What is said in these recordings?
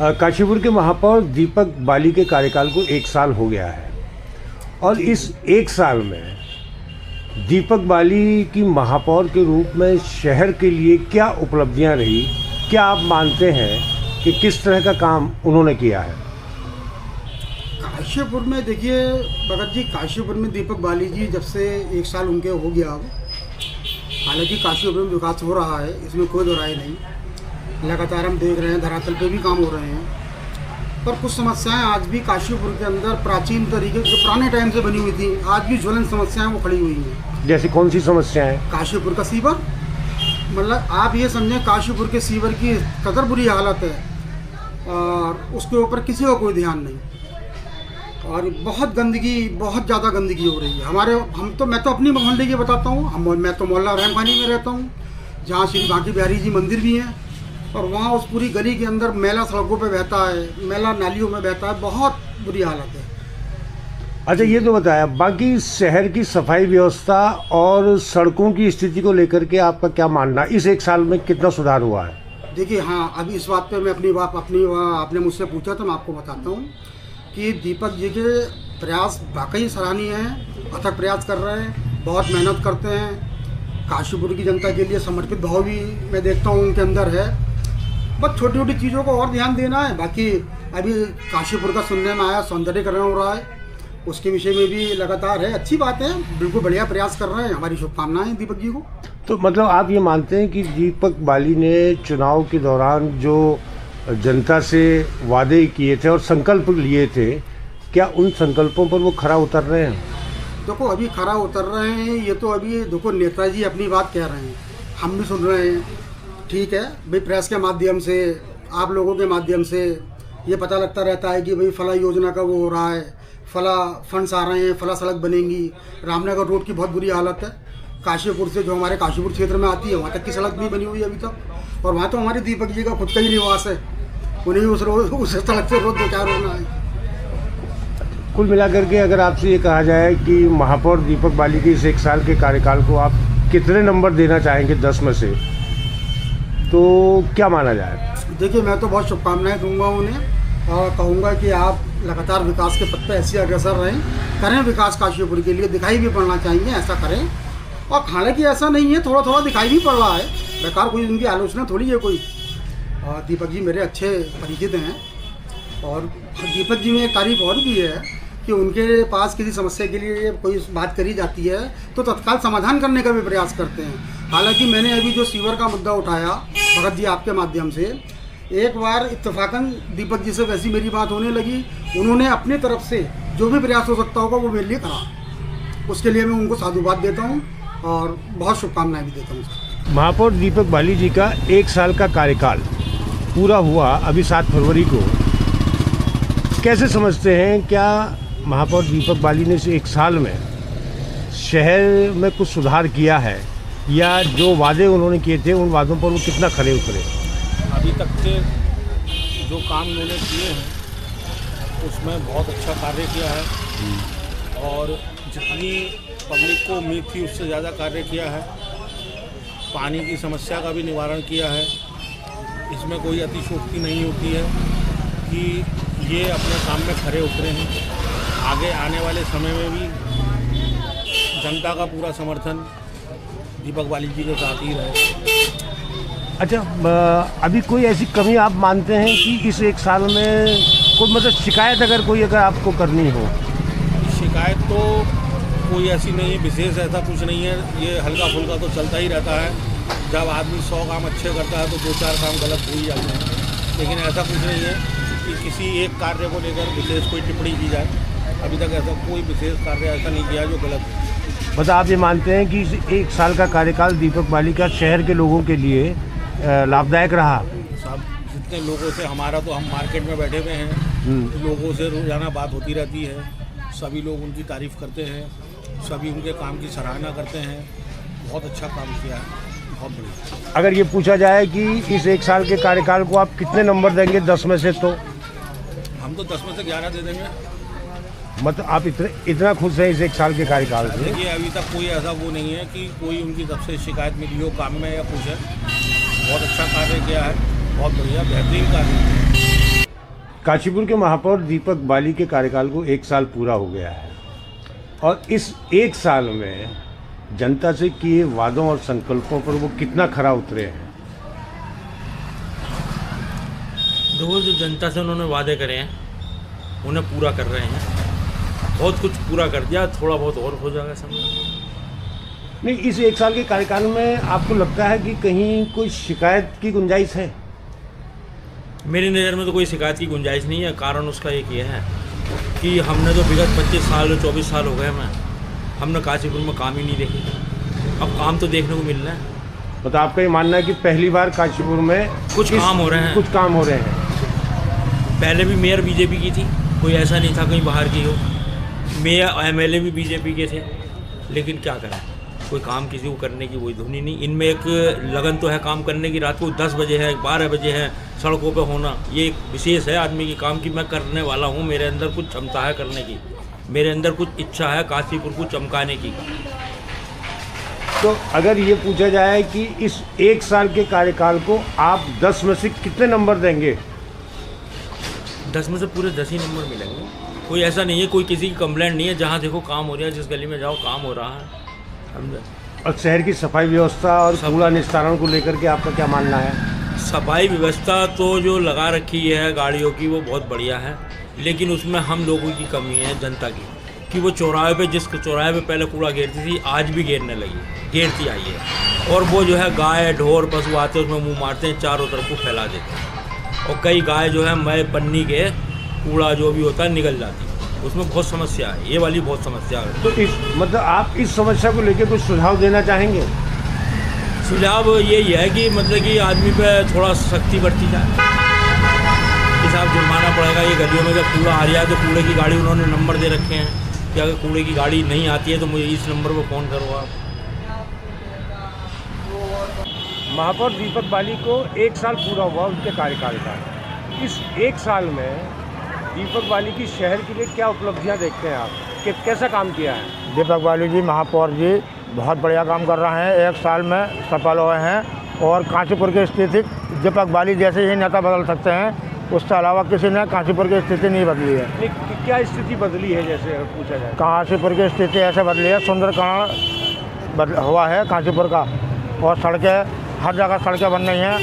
काशीपुर के महापौर दीपक बाली के कार्यकाल को 1 साल हो गया है और इस 1 साल में दीपक बाली की महापौर के रूप में शहर के लिए क्या उपलब्धियां रही, क्या आप मानते हैं कि किस तरह का काम उन्होंने किया है? काशीपुर में देखिए भगत जी, काशीपुर में दीपक बाली जी जब से 1 साल उनके हो गया अब, हालांकि काशीपुर में विकास हो रहा है, इसमें कोई दो राय नहीं। लगातार हम देख रहे हैं, धरातल पे भी काम हो रहे हैं, पर कुछ समस्याएं आज भी काशीपुर के अंदर प्राचीन तरीके जो पुराने टाइम से बनी हुई थी, आज भी ज्वलन समस्याएं वो खड़ी हुई हैं। जैसे कौन सी समस्याएं? काशीपुर का सीवर, मतलब आप ये समझें काशीपुर के सीवर की कदर बुरी हालत है और उसके ऊपर किसी का कोई ध्यान नहीं, और बहुत गंदगी, बहुत ज़्यादा गंदगी हो रही है। मैं तो अपनी मोहल्ले की बताता हूँ, मैं तो मोहल्ला रहमानी में रहता हूँ, जहाँ श्री बांकी बिहारी जी मंदिर भी हैं, और वहाँ उस पूरी गली के अंदर मैला सड़कों पे बहता है, मैला नालियों में बहता है, बहुत बुरी हालत है। अच्छा, ये तो बताया, बाकी शहर की सफाई व्यवस्था और सड़कों की स्थिति को लेकर के आपका क्या मानना, इस 1 साल में कितना सुधार हुआ है? देखिए, हाँ, अभी इस बात पे मैं आपने मुझसे पूछा तो मैं आपको बताता हूँ कि दीपक जी के प्रयास वाकई सराहनीय हैं, अथक प्रयास कर रहे हैं, बहुत मेहनत करते हैं, काशीपुर की जनता के लिए समर्पित भाव भी मैं देखता हूँ उनके अंदर है। बस छोटी छोटी चीज़ों को और ध्यान देना है। बाकी अभी काशीपुर का सुनने में आया सौंदर्यीकरण हो रहा है, उसके विषय में भी लगातार है, अच्छी बात है, बिल्कुल बढ़िया प्रयास कर रहे हैं, हमारी शुभकामनाएं दीपक जी को। तो मतलब आप ये मानते हैं कि दीपक बाली ने चुनाव के दौरान जो जनता से वादे किए थे और संकल्प लिए थे, क्या उन संकल्पों पर वो खरा उतर रहे हैं? देखो, अभी खरा उतर रहे हैं, ये तो अभी देखो नेताजी अपनी बात कह रहे हैं, हम भी सुन रहे हैं, ठीक है भाई, प्रेस के माध्यम से, आप लोगों के माध्यम से ये पता लगता रहता है कि भाई फला योजना का वो हो रहा है, फला फंड्स आ रहे हैं, फला सड़क बनेंगी। रामनगर रोड की बहुत बुरी हालत है, काशीपुर से जो हमारे काशीपुर क्षेत्र में आती है वहाँ तक की सड़क नहीं बनी हुई है अभी तक, और वहाँ तो हमारे दीपक जी का खुद का ही निवास है, उन्हें उस सड़क से रोज 2-4 होना है। कुल मिलाकर के अगर आपसे ये कहा जाए कि महापौर दीपक बाली के इस 1 साल के कार्यकाल को आप कितने नंबर देना चाहेंगे 10 में से, तो क्या माना जाए? देखिए, मैं तो बहुत शुभकामनाएं दूंगा उन्हें और कहूँगा कि आप लगातार विकास के पथ पे ऐसे अग्रसर रहें, करें विकास काशीपुर के लिए, दिखाई भी पड़ना चाहिए, ऐसा करें। और हालांकि ऐसा नहीं है, थोड़ा थोड़ा दिखाई भी पड़ रहा है, बेकार कोई उनकी आलोचना थोड़ी है कोई। दीपक जी मेरे अच्छे परिचित हैं, और दीपक जी में एक तारीफ और भी है कि उनके पास किसी समस्या के लिए कोई बात करी जाती है तो तत्काल समाधान करने का भी प्रयास करते हैं। हालांकि मैंने अभी जो सीवर का मुद्दा उठाया भगत जी आपके माध्यम से, एक बार इत्तेफाकन दीपक जी से वैसी मेरी बात होने लगी, उन्होंने अपनी तरफ से जो भी प्रयास हो सकता होगा वो मेरे लिए करा, उसके लिए मैं उनको साधुवाद देता हूँ और बहुत शुभकामनाएं भी देता हूँ। महापौर दीपक बाली जी का 1 साल का कार्यकाल पूरा हुआ अभी 7 फरवरी को, कैसे समझते हैं, क्या महापौर दीपक बाली ने इस 1 साल में शहर में कुछ सुधार किया है, या जो वादे उन्होंने किए थे उन वादों पर वो कितना खरे उतरे? अभी तक के जो काम उन्होंने किए हैं उसमें बहुत अच्छा कार्य किया है, और जितनी पब्लिक को उम्मीद थी उससे ज़्यादा कार्य किया है। पानी की समस्या का भी निवारण किया है, इसमें कोई अतिशयोक्ति नहीं होती है कि ये अपने काम में खरे उतरे हैं। आगे आने वाले समय में भी जनता का पूरा समर्थन दीपक बाली जी के साथ ही रहे। अच्छा, अभी कोई ऐसी कमी आप मानते हैं कि इस 1 साल में कोई, मतलब शिकायत अगर आपको करनी हो? शिकायत तो कोई ऐसी नहीं है, विशेष ऐसा कुछ नहीं है, ये हल्का फुल्का तो चलता ही रहता है। जब आदमी 100 काम अच्छे करता है तो 2-4 काम गलत हो ही जाते हैं, लेकिन ऐसा कुछ नहीं है कि किसी एक कार्य को लेकर विशेष कोई टिप्पणी की जाए। अभी तक ऐसा कोई विशेष कार्य ऐसा नहीं किया जो गलत है। मतलब आप ये मानते हैं कि इस 1 साल का कार्यकाल दीपक बाली का शहर के लोगों के लिए लाभदायक रहा? सब जितने लोगों से, हमारा तो हम मार्केट में बैठे हुए हैं, लोगों से रोजाना बात होती रहती है, सभी लोग उनकी तारीफ़ करते हैं, सभी उनके काम की सराहना करते हैं, बहुत अच्छा काम किया है, बहुत बढ़िया। अगर ये पूछा जाए कि इस 1 साल के कार्यकाल को आप कितने नंबर देंगे 10 में से, तो हम तो 10 में से 11 दे देंगे। मतलब आप इतना खुश हैं इस 1 साल के कार्यकाल से? देखिए, अभी तक कोई ऐसा वो नहीं है कि कोई उनकी तरफ से शिकायत मिली हो काम में या कुछ है। बहुत अच्छा कार्य किया है, बहुत बढ़िया, बेहतरीन कार्य। काशीपुर के महापौर दीपक बाली के कार्यकाल को 1 साल पूरा हो गया है और इस 1 साल में जनता से किए वादों और संकल्पों पर वो कितना खरा उतरे हैं? देखो, जो जनता से उन्होंने वादे करे हैं उन्हें पूरा कर रहे हैं। बहुत कुछ पूरा कर दिया, थोड़ा बहुत और हो जाएगा समय। नहीं, इस 1 साल के कार्यकाल में आपको लगता है कि कहीं कोई शिकायत की गुंजाइश है? मेरी नज़र में तो कोई शिकायत की गुंजाइश नहीं है। कारण उसका एक ये है कि हमने जो विगत 25 साल 24 साल हो गए हमने काशीपुर में काम ही नहीं देखे। अब काम तो देखने को मिल रहा है। मतलब आपका ये मानना है कि पहली बार काशीपुर में कुछ काम हो रहे हैं। कुछ काम हो रहे हैं। पहले भी मेयर बीजेपी की थी, कोई ऐसा नहीं था कहीं बाहर की हो। मेयर एमएलए भी बीजेपी के थे, लेकिन क्या करें, कोई काम किसी को करने की वही धुनी नहीं। इनमें एक लगन तो है काम करने की। रात को 10 बजे है, 12 बजे है, सड़कों पे होना, ये एक विशेष है आदमी की काम की मैं करने वाला हूँ। मेरे अंदर कुछ क्षमता है करने की, मेरे अंदर कुछ इच्छा है काशीपुर को चमकाने की। तो अगर ये पूछा जाए कि इस 1 साल के कार्यकाल को आप 10 में से कितने नंबर देंगे? 10 में से पूरे 10 ही नंबर मिलेंगे। कोई ऐसा नहीं है, कोई किसी की कंप्लेंट नहीं है। जहाँ देखो काम हो रहा है, जिस गली में जाओ काम हो रहा है। और शहर की सफाई व्यवस्था और कूड़ा निस्तारण को लेकर के आपका क्या मानना है? सफाई व्यवस्था तो जो लगा रखी है गाड़ियों की वो बहुत बढ़िया है, लेकिन उसमें हम लोगों की कमी है, जनता की, कि वो चौराहे पे, जिस चौराहे पे पहले कूड़ा घेरती थी आज भी घेरने लगी, घेरती आई है। और वो जो है गाय ढोर पशु आते हैं उसमें मुँह मारते हैं, चारों तरफ को फैला देते हैं। और कई गाय जो है मैं पन्नी के कूड़ा जो भी होता है निकल जाती है। उसमें बहुत समस्या है, ये वाली बहुत समस्या है। तो इस मतलब आप इस समस्या को लेकर कुछ सुझाव देना चाहेंगे? सुझाव यही है कि मतलब कि आदमी पे थोड़ा सख्ती बरती जाए। हिसाब जुर्माना पड़ेगा। ये गलियों में जब कूड़ा आ रहा है तो कूड़े की गाड़ी उन्होंने नंबर दे रखे हैं कि अगर कूड़े की गाड़ी नहीं आती है तो मुझे इस नंबर पर फ़ोन करो आप। महापौर दीपक बाली को 1 साल पूरा हुआ उनके कार्यकाल का। इस 1 साल में दीपक बाली की शहर के लिए क्या उपलब्धियां देखते हैं आप कि कैसा काम किया है? दीपक बाली जी महापौर जी बहुत बढ़िया काम कर रहे हैं। 1 साल में सफल हुए हैं और काशीपुर की स्थिति दीपक बाली जैसे ही नेता बदल सकते हैं, उसके अलावा किसी ने काशीपुर की स्थिति नहीं बदली है। क्या स्थिति बदली है जैसे पूछा जाए? काशीपुर की स्थिति ऐसे बदली है, सुंदरीकरण हुआ है काशीपुर का, और सड़कें हर जगह सड़कें बन रही हैं।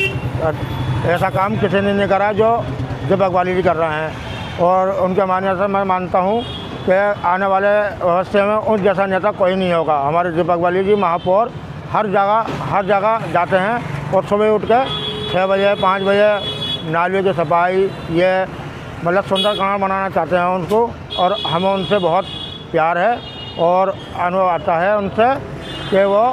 ऐसा काम किसी ने नहीं करा जो दीपक बाली जी कर रहे हैं। और उनके मानने से मैं मानता हूँ कि आने वाले भविष्य में उस जैसा नेता कोई नहीं होगा। हमारे दीपक बाली जी महापौर हर जगह जाते हैं और सुबह उठ के 6 बजे 5 बजे नालियों की सफाई, ये मतलब सुंदरीकरण बनाना चाहते हैं उनको, और हमें उनसे बहुत प्यार है और अनुभव आता है उनसे कि वो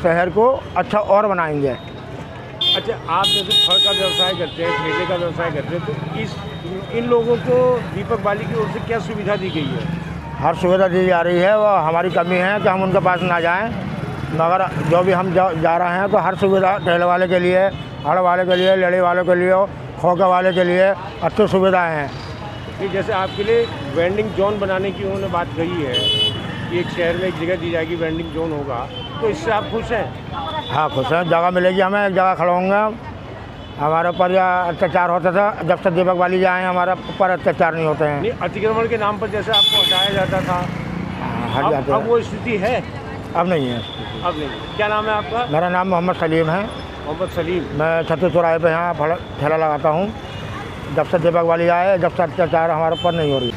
शहर को अच्छा और बनाएंगे। अच्छा, आप जैसे फल का व्यवसाय करते हैं, ठेले का व्यवसाय करते हैं, तो इन लोगों को दीपक बाली की ओर से क्या सुविधा दी गई है? हर सुविधा दी जा रही है। वो हमारी कमी है कि हम उनके पास ना जाएं, मगर जो भी हम जा रहे हैं तो हर सुविधा ठेले वाले के लिए, हड़ वाले के लिए, लेड़ी वाले के लिए, खोखे वाले के लिए अच्छी सुविधाएँ हैं। कि जैसे आपके लिए वेंडिंग जोन बनाने की उन्होंने बात कही है कि एक शहर में एक जगह दी जाएगी, वेंडिंग जोन होगा, तो इससे आप खुश हैं? हाँ, खुश हैं। जगह मिलेगी हमें, एक जगह खड़ा होंगे। हमारे ऊपर या अत्याचार होता था, जब से दीपक बाली जी आए हमारे ऊपर अत्याचार नहीं होते हैं। नहीं, अतिक्रमण के नाम पर जैसे आपको हटाया जाता था, हट जाते हैं। अब वो स्थिति है? अब नहीं है। अब नहीं। क्या नाम है आपका? मेरा नाम मोहम्मद सलीम है। मोहम्मद सलीम। मैं 36 चौराहे पे यहाँ ठेला लगाता हूँ। जब से दीपक बाली आए, जब से अत्याचार हमारे ऊपर नहीं हो रही।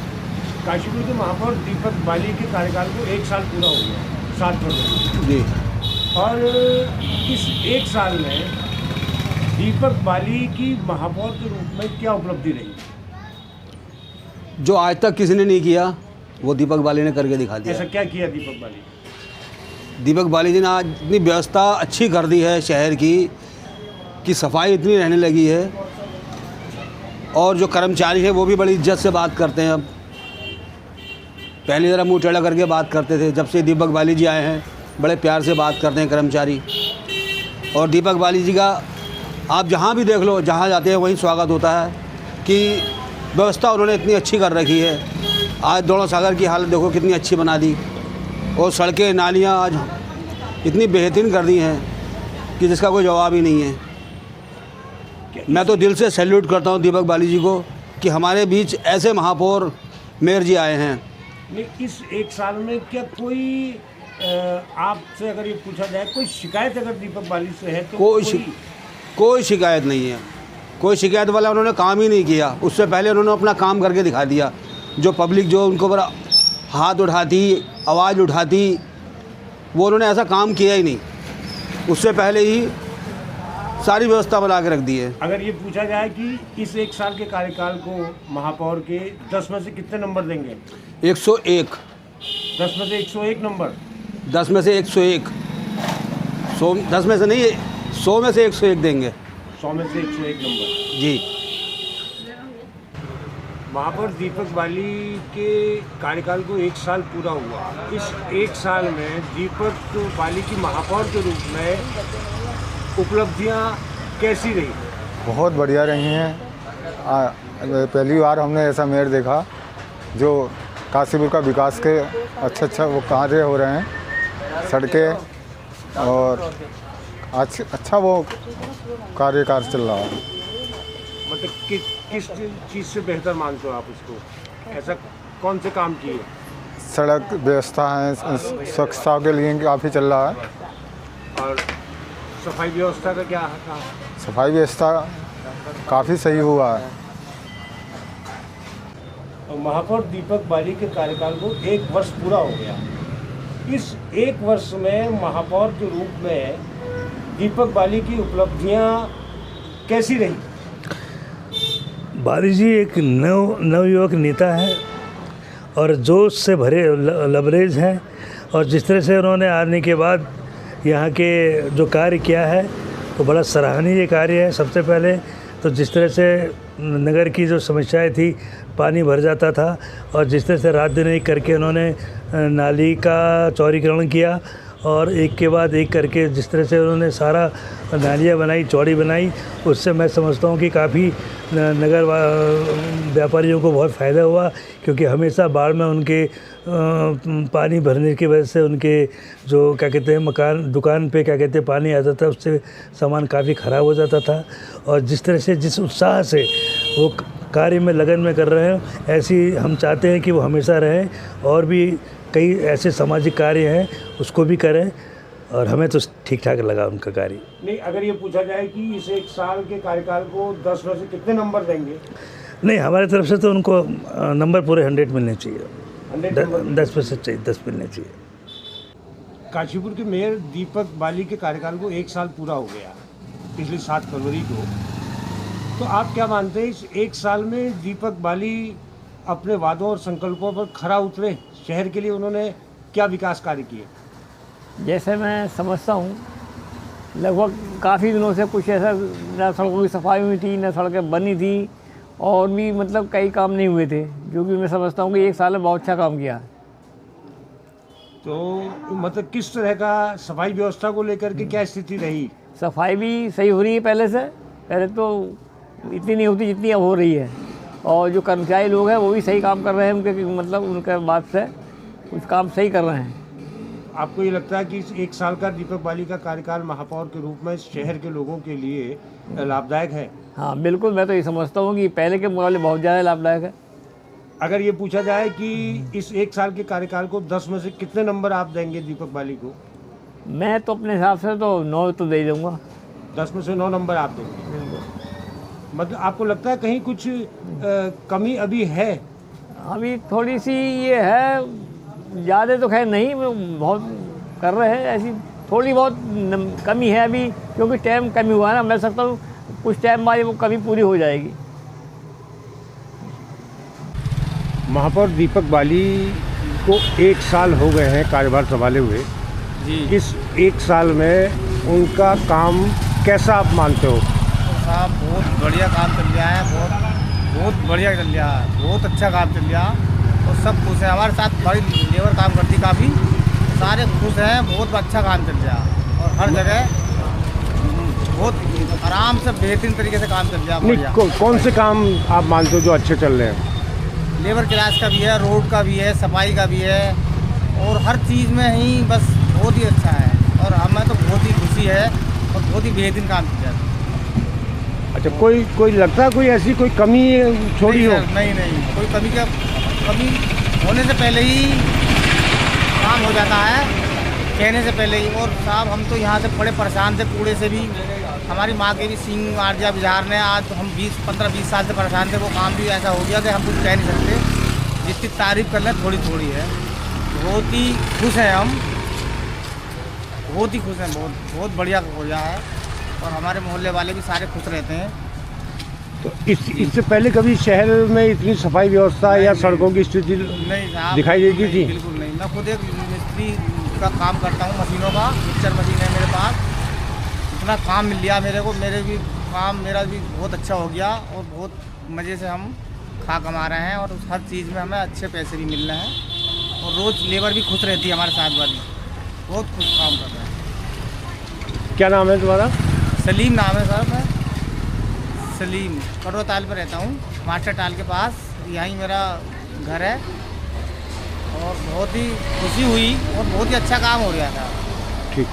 काशीपुर के महापौर दीपक बाली के कार्यकाल को 1 साल पूरा हो गया, 7 फरवरी जी। और इस 1 साल में दीपक बाली की महापौर के रूप में क्या उपलब्धि रही? जो आज तक किसी ने नहीं किया वो दीपक बाली ने करके दिखा दिया। ऐसा क्या किया दीपक बाली? दीपक बाली जी ने आज इतनी व्यवस्था अच्छी कर दी है शहर की कि सफाई इतनी रहने लगी है, और जो कर्मचारी है वो भी बड़ी इज्जत से बात करते हैं। अब पहले ज़रा मुँह टेढ़ा करके बात करते थे, जब से दीपक बाली जी आए हैं बड़े प्यार से बात करते हैं कर्मचारी। और दीपक बाली जी का आप जहाँ भी देख लो, जहाँ जाते हैं वहीं स्वागत होता है कि व्यवस्था उन्होंने इतनी अच्छी कर रखी है। आज दोनों सागर की हालत देखो कितनी अच्छी बना दी, और सड़कें नालियाँ आज इतनी बेहतरीन कर दी हैं कि जिसका कोई जवाब ही नहीं है। मैं तो दिल से सैल्यूट करता हूँ दीपक बाली जी को कि हमारे बीच ऐसे महापौर मेयर जी आए हैं। नहीं, इस एक साल में क्या कोई आपसे अगर ये पूछा जाए कोई शिकायत अगर दीपक बाली से है तो कोई शिकायत नहीं है। कोई शिकायत वाला उन्होंने काम ही नहीं किया। उससे पहले उन्होंने अपना काम करके दिखा दिया। जो पब्लिक जो उनको ऊपर हाथ उठाती, आवाज़ उठाती, वो उन्होंने ऐसा काम किया ही नहीं। उससे पहले ही सारी व्यवस्था बना के रख दी है। अगर ये पूछा जाए कि इस एक साल के कार्यकाल को महापौर के 10 में से कितने नंबर देंगे? 101। 10 में से 101 नंबर। 10 में से 101। 10 में से नहीं, 100 में से 101 देंगे। 100 में से 101 नंबर जी। महापौर दीपक बाली के कार्यकाल को 1 साल पूरा हुआ। इस 1 साल में दीपक बाली की महापौर के रूप में उपलब्धियां कैसी रही? बहुत बढ़िया रही हैं। पहली बार हमने ऐसा मेयर देखा जो काशीपुर का विकास के अच्छा वो कार्य हो रहे हैं, सड़कें और अच्छा वो कार्यकाल चल रहा है। मतलब किस चीज़ से बेहतर मानते हो आप उसको? ऐसा कौन से काम किए? सड़क व्यवस्था है, स्वच्छता के लिए काफ़ी चल रहा है। और सफाई व्यवस्था का क्या है? सफाई व्यवस्था काफ़ी सही हुआ है। महापौर दीपक बाली के कार्यकाल को 1 वर्ष पूरा हो गया। इस 1 वर्ष में महापौर के रूप में दीपक बाली की उपलब्धियां कैसी रही? बाली जी एक नवयुवक नेता है और जोश से भरे लबरेज हैं। और जिस तरह से उन्होंने आने के बाद यहाँ के जो कार्य किया है वो बड़ा सराहनीय कार्य है। सबसे पहले तो जिस तरह से नगर की जो समस्याएं थी, पानी भर जाता था, और जिस तरह से रात दिन एक करके उन्होंने नाली का चौड़ीकरण किया और एक के बाद एक करके जिस तरह से उन्होंने सारा नालियाँ बनाई, चौड़ी बनाई, उससे मैं समझता हूँ कि काफ़ी नगर व्यापारियों को बहुत फ़ायदा हुआ। क्योंकि हमेशा बाढ़ में उनके पानी भरने की वजह से उनके जो क्या कहते हैं दुकान पे क्या कहते हैं पानी आता था, उससे सामान काफ़ी ख़राब हो जाता था। और जिस तरह से जिस उत्साह से वो कार्य में लगन में कर रहे हैं, ऐसी हम चाहते हैं कि वो हमेशा रहें और भी कई ऐसे सामाजिक कार्य हैं उसको भी करें। और हमें तो ठीक ठाक लगा उनका कार्य। नहीं, अगर ये पूछा जाए कि इस 1 साल के कार्यकाल को 10 में से कितने नंबर देंगे? नहीं, हमारी तरफ से तो उनको नंबर पूरे 100 मिलने चाहिए। 10 में से चाहिए, 10 मिलने चाहिए। काशीपुर के मेयर दीपक बाली के कार्यकाल को 1 साल पूरा हो गया पिछली 7 फरवरी को। तो आप क्या मानते हैं इस 1 साल में दीपक बाली अपने वादों और संकल्पों पर खरा उतरे? शहर के लिए उन्होंने क्या विकास कार्य किए? जैसे मैं समझता हूँ, लगभग काफ़ी दिनों से कुछ ऐसा न सड़कों की सफाई हुई थी, न सड़कें बनी थी, और भी मतलब कई काम नहीं हुए थे, जो कि मैं समझता हूँ कि 1 साल में बहुत अच्छा काम किया। तो मतलब किस तरह का सफाई व्यवस्था को लेकर के क्या स्थिति रही? सफाई भी सही हो रही है पहले से। पहले तो इतनी नहीं होती जितनी अब हो रही है। और जो कर्मचारी लोग हैं वो भी सही काम कर रहे हैं, उनके मतलब उनके बात से कुछ काम सही कर रहे हैं। आपको ये लगता है कि इस 1 साल का दीपक बाली का कार्यकाल महापौर के रूप में शहर के लोगों के लिए लाभदायक है? हाँ बिल्कुल, मैं तो ये समझता हूँ कि पहले के मुकाबले बहुत ज़्यादा लाभदायक है। अगर ये पूछा जाए कि इस 1 साल के कार्यकाल को 10 में से कितने नंबर आप देंगे दीपक बाली को? मैं तो अपने हिसाब से तो 9 तो दे दूँगा। 10 में से 9 नंबर आप देंगे? मतलब आपको लगता है कहीं कुछ कमी अभी है? अभी थोड़ी सी ये है, ज़्यादा तो खैर नहीं, बहुत कर रहे हैं, ऐसी थोड़ी बहुत कमी है अभी, क्योंकि टाइम कमी हुआ है ना। मैं सकता हूँ कुछ टाइम बाद वो कमी पूरी हो जाएगी। महापौर दीपक बाली को 1 साल हो गए हैं कार्यभार संभाले हुए जी। इस 1 साल में उनका काम कैसा आप मानते हो? साहब बहुत बढ़िया काम चल रहा है, बहुत बढ़िया चल रहा है, बहुत अच्छा काम चल रहा है और सब खुश है। हमारे साथ बड़ी लेबर काम करती काफ़ी, सारे खुश हैं, बहुत अच्छा काम चल रहा है और हर जगह बहुत आराम से बेहतरीन तरीके से काम चल रहा है। कौन से काम आप मानते हो जो अच्छे चल रहे हैं? लेबर क्लास का भी है, रोड का भी है, सफाई का भी है, और हर चीज़ में ही बस बहुत ही अच्छा है और हमें तो बहुत ही खुशी है और बहुत ही बेहतरीन काम किया है। अच्छा, कोई लगता है कोई ऐसी कोई कमी छोड़ी हो? नहीं, कोई कमी होने से पहले ही काम हो जाता है, कहने से पहले ही। और साहब हम तो यहाँ से बड़े परेशान थे, कूड़े से भी। हमारी माँ के भी सींग मार दिया बिहार ने। आज हम 15-20 साल से परेशान थे, वो काम भी ऐसा हो गया कि हम कुछ कह नहीं सकते। जितनी तारीफ़ कर लें थोड़ी है। बहुत ही खुश हैं हम, बहुत ही खुश हैं, बहुत बढ़िया हो गया है। और हमारे मोहल्ले वाले भी सारे खुश रहते हैं। तो इससे पहले कभी शहर में इतनी सफाई व्यवस्था या सड़कों की स्थिति नहीं दिखाई देती थी? बिल्कुल नहीं। मैं खुद एक मिस्त्री का काम करता हूँ, मशीनों का, मिक्सचर मशीन है मेरे पास। इतना काम मिल गया मेरे को, मेरा भी बहुत अच्छा हो गया। और बहुत मज़े से हम खा कमा रहे हैं। और हर चीज़ में हमें अच्छे पैसे भी मिल रहे हैं। और रोज़ लेबर भी खुश रहती है हमारे साथ वाली, बहुत खुश काम कर रहे हैं। क्या नाम है तुम्हारा? सलीम नाम है सर। मैं सलीम कड़वा ताल पर रहता हूँ, मास्टर टाल के पास। यहीं मेरा घर है। और बहुत ही खुशी हुई और बहुत ही अच्छा काम हो गया था। ठीक।